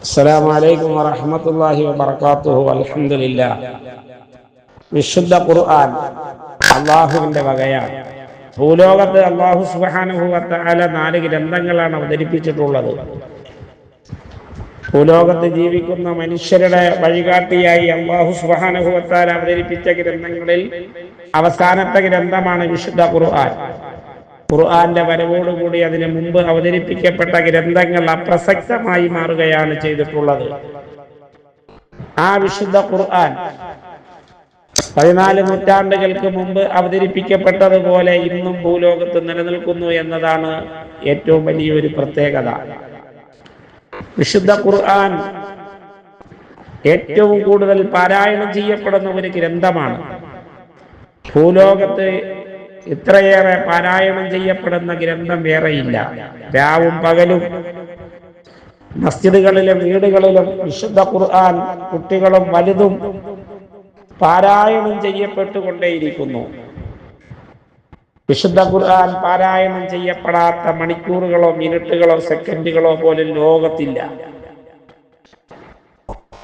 അസ്സലാമു അലൈക്കും വറഹ്മത്തുള്ളാഹി വബറകാതുഹു. അൽഹംദുലില്ലാഹ്. വിശുദ്ധ ഖുർആൻ അള്ളാഹുവിന്റെ വകയാണ്. ഭൂലോകത്ത് അള്ളാഹു സുബ്ഹാനഹു വ തആല 4 ഗ്രന്ഥങ്ങളാണ് അവതരിപ്പിച്ചിട്ടുള്ളത്. ഭൂലോകത്ത് ജീവിക്കുന്ന മനുഷ്യരുടെ വഴികാട്ടിയായി അള്ളാഹു സുബ്ഹാനഹു വ തആല അവതരിപ്പിച്ച ഗ്രന്ഥങ്ങളിൽ അവസാനത്തെ ഗ്രന്ഥമാണ് വിശുദ്ധ ഖുർആൻ. ഖുർആന്റെ വരവോടുകൂടി അതിനു മുമ്പ് അവതരിപ്പിക്കപ്പെട്ട ഗ്രന്ഥങ്ങൾ അപ്രസക്തമായി മാറുകയാണ് ചെയ്തിട്ടുള്ളത്. ആ വിശുദ്ധ ഖുർആൻ 14 നൂറ്റാണ്ടുകൾക്ക് മുമ്പ് അവതരിപ്പിക്കപ്പെട്ടതുപോലെ ഇന്നും ഭൂലോകത്ത് നിലനിൽക്കുന്നു എന്നതാണ് ഏറ്റവും വലിയൊരു പ്രത്യേകത. വിശുദ്ധ ഖുർആൻ ഏറ്റവും കൂടുതൽ പാരായണം ചെയ്യപ്പെടുന്ന ഒരു ഗ്രന്ഥമാണ്. ഭൂലോകത്ത് ഇത്രയേറെ പാരായണം ചെയ്യപ്പെടുന്ന ഗ്രന്ഥം വേറെയില്ല. രാവും പകലും മസ്ജിദുകളിലും വീടുകളിലും വിശുദ്ധ ഖുർആൻ കുട്ടികളും വലുതും പാരായണം ചെയ്യപ്പെട്ടുകൊണ്ടേയിരിക്കുന്നു. വിശുദ്ധ ഖുർആൻ പാരായണം ചെയ്യപ്പെടാത്ത മണിക്കൂറുകളോ മിനിറ്റുകളോ സെക്കൻഡുകളോ പോലും ലോകത്തില്ല.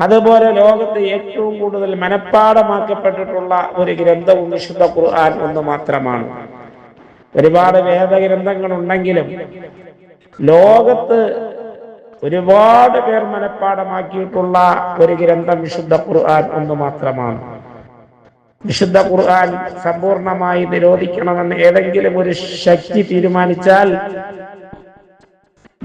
അതുപോലെ ലോകത്ത് ഏറ്റവും കൂടുതൽ മനഃപ്പാഠമാക്കപ്പെട്ടിട്ടുള്ള ഒരു ഗ്രന്ഥവും വിശുദ്ധ ഖുർആൻ ഒന്ന് മാത്രമാണ്. ഒരുപാട് വേദഗ്രന്ഥങ്ങൾ ഉണ്ടെങ്കിലും ലോകത്ത് ഒരുപാട് പേർ മനഃപ്പാഠമാക്കിയിട്ടുള്ള ഒരു ഗ്രന്ഥം വിശുദ്ധ ഖുർആൻ ഒന്ന് മാത്രമാണ്. വിശുദ്ധ ഖുർആൻ സമ്പൂർണമായി നിരോധിക്കണമെന്ന് ഏതെങ്കിലും ഒരു ശക്തി തീരുമാനിച്ചാൽ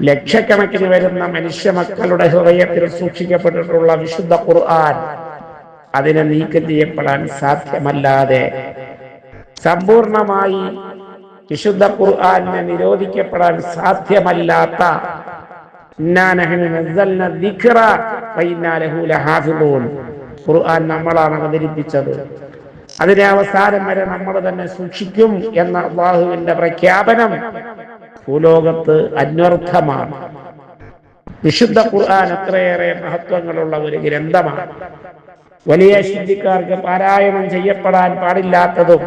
ലക്ഷക്കണക്കിന് വരുന്ന മനുഷ്യ മക്കളുടെ ഹൃദയത്തിൽ സൂക്ഷിക്കപ്പെട്ടിട്ടുള്ള വിശുദ്ധ ഖുർആൻ അതിനെ നീക്കം ചെയ്യപ്പെടാൻ സാധ്യമല്ലാതെ സമ്പൂർണമായി വിശുദ്ധ ഖുർആനെ നിരോധിക്കപ്പെടാൻ സാധ്യമല്ലാത്ത ഖുർആൻ നമ്മളാണ് അവതരിപ്പിച്ചത്, അതിനെ അവസാനം വരെ നമ്മൾ തന്നെ സൂക്ഷിക്കും എന്ന അല്ലാഹുവിന്റെ പ്രഖ്യാപനം ഭൂലോകത്ത് അന്വർത്ഥമാണ്. വിശുദ്ധ ഖുർആൻ അത്രയേറെ മഹത്വങ്ങളുള്ള ഒരു ഗ്രന്ഥമാണ്. വലിയ ശുദ്ധിക്കാർക്ക് പാരായണം ചെയ്യപ്പെടാൻ പാടില്ലാത്തതും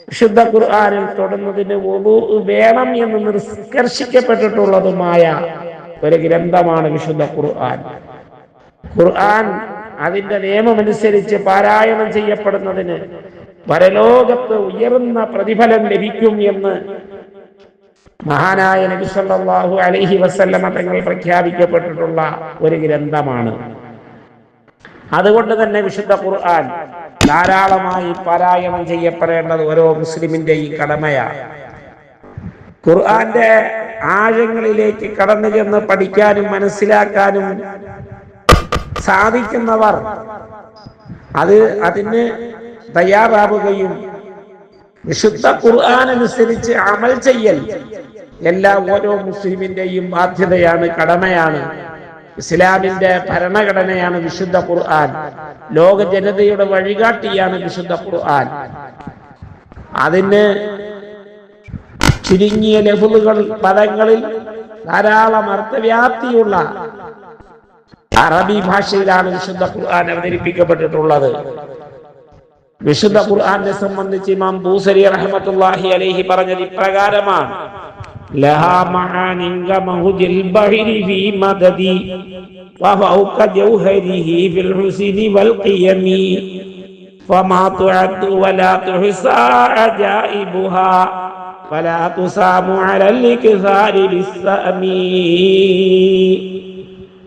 വിശുദ്ധ ഖുർആനിൽ തൊടുന്നതിന് വുളൂ വേണം എന്ന് നിഷ്കർഷിക്കപ്പെട്ടിട്ടുള്ളതുമായ ഒരു ഗ്രന്ഥമാണ് വിശുദ്ധ ഖുർആൻ. ഖുർആൻ അതിന്റെ നിയമമനുസരിച്ച് പാരായണം ചെയ്യപ്പെടുന്നതിന് പരലോകത്ത് ഉയർന്ന പ്രതിഫലം ലഭിക്കും എന്ന് മഹാനായ നബി സല്ലല്ലാഹു അലൈഹി വസല്ലമ തങ്ങൾ പ്രഖ്യാപിക്കപ്പെട്ടിട്ടുള്ള ഒരു ഗ്രന്ഥമാണ്. അതുകൊണ്ട് തന്നെ വിശുദ്ധ ഖുർആൻ ധാരാളമായി പാരായണം ചെയ്യപ്പെടേണ്ടത് ഓരോ മുസ്ലിമിന്റെയും കടമയാണ്. ഖുർആന്റെ ആഴങ്ങളിലേക്ക് കടന്നു ചെന്ന് പഠിക്കാനും മനസ്സിലാക്കാനും സാധിക്കുന്നവർ അതിന് തയ്യാറാവുകയും വിശുദ്ധ ഖുർആൻ അനുസരിച്ച് അമൽ ചെയ്യൽ ഓരോ മുസ്ലിമിന്റെയും ബാധ്യതയാണ്, കടമയാണ്. ഇസ്ലാമിന്റെ ഭരണഘടനയാണ് വിശുദ്ധ ഖുർആൻ. ലോക ജനതയുടെ വഴികാട്ടിയാണ് വിശുദ്ധ ഖുർആൻ. അതിന് ചുരുങ്ങിയ ലഫ്ളുകൾ പദങ്ങളിൽ ധാരാളം അർത്ഥവ്യാപ്തിയുള്ള അറബി ഭാഷയിലാണ് വിശുദ്ധ ഖുർആൻ അവതരിപ്പിക്കപ്പെട്ടിട്ടുള്ളത്. വിശുദ്ധ ഖുർആനെ സംബന്ധിച്ച് ഇമാം ബൂസരി റഹ്മത്തുള്ളാഹി അലൈഹി പറഞ്ഞത് ഇപ്രകാരമാണ്: ലഹാ മആനിൻ കമഹുജിൽ ബഹരി ഫീ മദദി വഫൗക ജൗഹരിഹി ഫിൽ ഹുസ്നി വൽ ഖിയമി ഫമാ തുഅദ്ദു വലാ തുഹ്സാ അജായിബുഹാ വലാ തുസാമു അലൽ ഇക്സാരി ബിസ്സമി.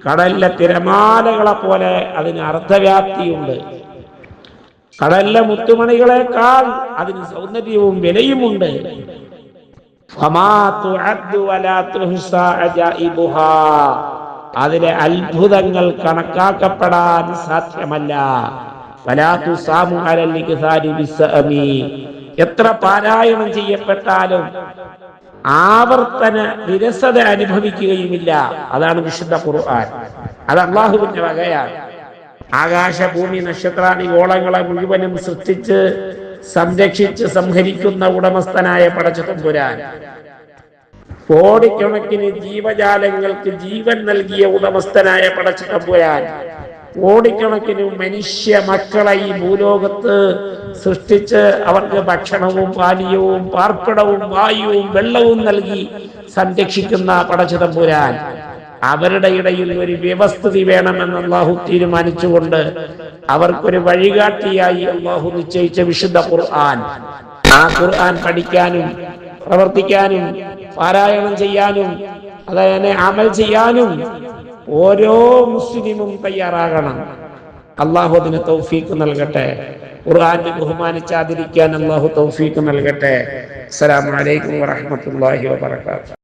കടലിലെ തിരമാലകളെ പോലെ അതിന് അർത്ഥവ്യാപ്തിയുണ്ട്. കടലിലെ മുത്തുമണികളെക്കാൾ അതിന് സൗന്ദര്യവും വിലയുമുണ്ട്. അതിലെ അത്ഭുതങ്ങൾ കണക്കാക്കപ്പെടാൻ സാധ്യമല്ല. എത്ര പാരായണം ചെയ്യപ്പെട്ടാലും ആവർത്തന വിരസത അനുഭവിക്കുകയുമില്ല. അതാണ് വിശുദ്ധ ഖുർആൻ. അത് അല്ലാഹുവിന്റെ വകയാണ്. ആകാശഭൂമി നക്ഷത്രാദി ഗോളങ്ങളെ മുഴുവനും സൃഷ്ടിച്ച് സംരക്ഷിച്ച് സംഹരിക്കുന്ന ഉടമസ്ഥനായ പടച്ചതമ്പുരാൻ, കോടിക്കണക്കിന് ജീവജാലങ്ങൾക്ക് ജീവൻ നൽകിയ ഉടമസ്ഥനായ പടച്ചതമ്പുരാൻ, കോടിക്കണക്കിന് മനുഷ്യ മക്കളെ ഈ ഭൂലോകത്ത് സൃഷ്ടിച്ച് അവർക്ക് ഭക്ഷണവും പാനീയവും പാർപ്പിടവും വായുവും വെള്ളവും നൽകി സംരക്ഷിക്കുന്ന പടച്ചതമ്പുരാൻ, അവരുടെ ഇടയിൽ ഒരു വ്യവസ്ഥിതി വേണമെന്ന് അള്ളാഹു തീരുമാനിച്ചുകൊണ്ട് അവർക്കൊരു വഴികാട്ടിയായി അള്ളാഹു നിശ്ചയിച്ച വിശുദ്ധ ഖുർആൻ, ആ ഖുർആൻ പഠിക്കാനും പ്രവർത്തിക്കാനും പാരായണം ചെയ്യാനും അതങ്ങനെ അമൽ ചെയ്യാനും ഓരോ മുസ്ലിമും തയ്യാറാകണം. അള്ളാഹു അതിന് തൗഫീഖ് നൽകട്ടെ. ഖുർആനെ ബഹുമാനിച്ചാതിരിക്കാൻ അള്ളാഹു തൗഫീഖ് നൽകട്ടെ. അസ്സലാമു അലൈക്കും വറഹ്മത്തുള്ളാഹി വബറകാതുഹു.